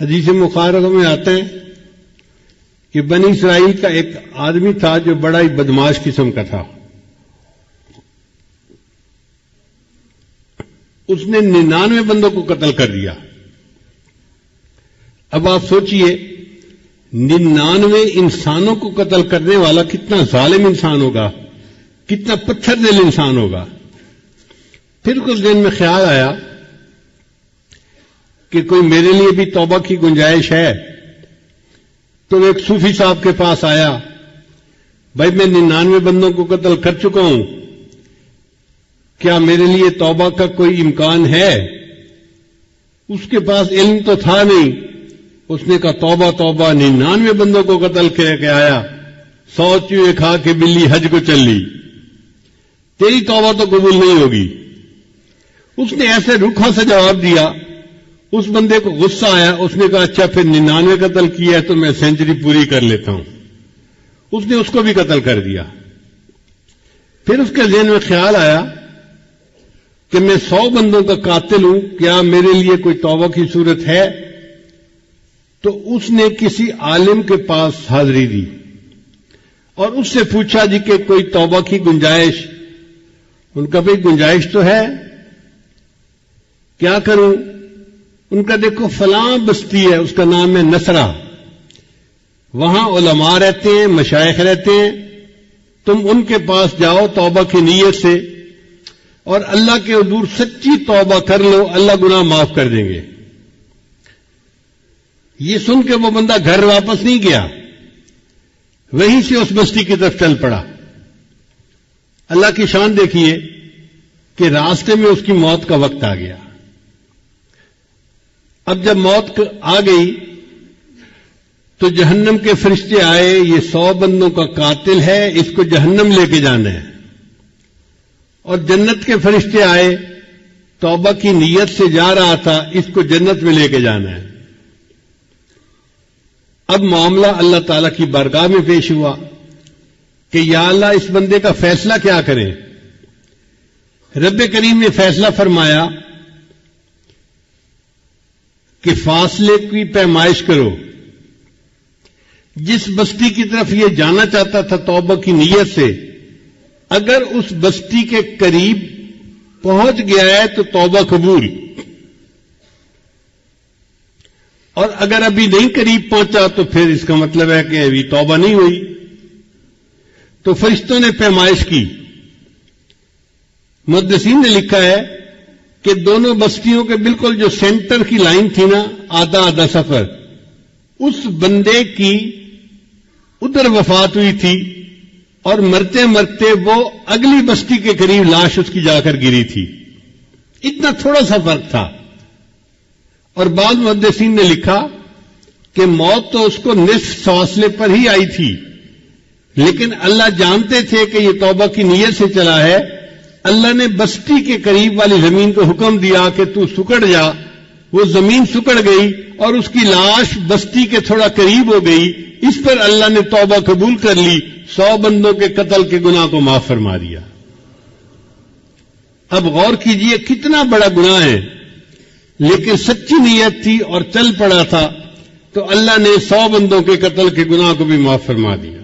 حدیث مبارکہ میں آتا ہے کہ بنی اسرائیل کا ایک آدمی تھا جو بڑا ہی بدماش قسم کا تھا. اس نے 99 بندوں کو قتل کر دیا. اب آپ سوچئے 99 انسانوں کو قتل کرنے والا کتنا ظالم انسان ہوگا, کتنا پتھر دل انسان ہوگا. پھر کچھ دن میں خیال آیا کہ کوئی میرے لیے بھی توبہ کی گنجائش ہے, تو ایک صوفی صاحب کے پاس آیا. بھائی میں 99 بندوں کو قتل کر چکا ہوں, کیا میرے لیے توبہ کا کوئی امکان ہے؟ اس کے پاس علم تو تھا نہیں. اس نے کہا توبہ توبہ, 99 بندوں کو قتل کر کے آیا, 100 چوہے کھا کے بلی حج کو چل لی, تیری توبہ تو قبول نہیں ہوگی. اس نے ایسے روکھا سا جواب دیا. اس بندے کو غصہ آیا. اس نے کہا اچھا پھر 99 قتل کیا ہے تو میں سینچری پوری کر لیتا ہوں. اس نے اس کو بھی قتل کر دیا. پھر اس کے ذہن میں خیال آیا کہ میں 100 بندوں کا قاتل ہوں, کیا میرے لیے کوئی توبہ کی صورت ہے؟ تو اس نے کسی عالم کے پاس حاضری دی اور اس سے پوچھا جی کہ کوئی توبہ کی گنجائش. ان کا بھئی گنجائش تو ہے, کیا کروں؟ ان کا دیکھو فلاں بستی ہے, اس کا نام ہے نصرہ, وہاں علماء رہتے ہیں, مشائخ رہتے ہیں, تم ان کے پاس جاؤ توبہ کی نیت سے اور اللہ کے حضور سچی توبہ کر لو, اللہ گناہ معاف کر دیں گے. یہ سن کے وہ بندہ گھر واپس نہیں گیا, وہیں سے اس بستی کی طرف چل پڑا. اللہ کی شان دیکھیے کہ راستے میں اس کی موت کا وقت آ گیا. اب جب موت آ گئی تو جہنم کے فرشتے آئے, یہ 100 بندوں کا قاتل ہے, اس کو جہنم لے کے جانا ہے. اور جنت کے فرشتے آئے, توبہ کی نیت سے جا رہا تھا, اس کو جنت میں لے کے جانا ہے. اب معاملہ اللہ تعالی کی بارگاہ میں پیش ہوا کہ یا اللہ اس بندے کا فیصلہ کیا کریں. رب کریم نے فیصلہ فرمایا کہ فاصلے کی پیمائش کرو. جس بستی کی طرف یہ جانا چاہتا تھا توبہ کی نیت سے, اگر اس بستی کے قریب پہنچ گیا ہے تو توبہ قبول, اور اگر ابھی نہیں قریب پہنچا تو پھر اس کا مطلب ہے کہ ابھی توبہ نہیں ہوئی. تو فرشتوں نے پیمائش کی. محدثین نے لکھا ہے کہ دونوں بستیوں کے بالکل جو سینٹر کی لائن تھی نا, آدھا آدھا سفر, اس بندے کی ادھر وفات ہوئی تھی اور مرتے مرتے وہ اگلی بستی کے قریب لاش اس کی جا کر گری تھی. اتنا تھوڑا سا فرق تھا. اور بعض محدثین نے لکھا کہ موت تو اس کو نصف فاصلے پر ہی آئی تھی, لیکن اللہ جانتے تھے کہ یہ توبہ کی نیت سے چلا ہے. اللہ نے بستی کے قریب والی زمین کو حکم دیا کہ تو سکڑ جا. وہ زمین سکڑ گئی اور اس کی لاش بستی کے تھوڑا قریب ہو گئی. اس پر اللہ نے توبہ قبول کر لی, 100 بندوں کے قتل کے گناہ کو معاف فرما دیا. اب غور کیجئے کتنا بڑا گناہ ہے, لیکن سچی نیت تھی اور چل پڑا تھا تو اللہ نے 100 بندوں کے قتل کے گناہ کو بھی معاف فرما دیا.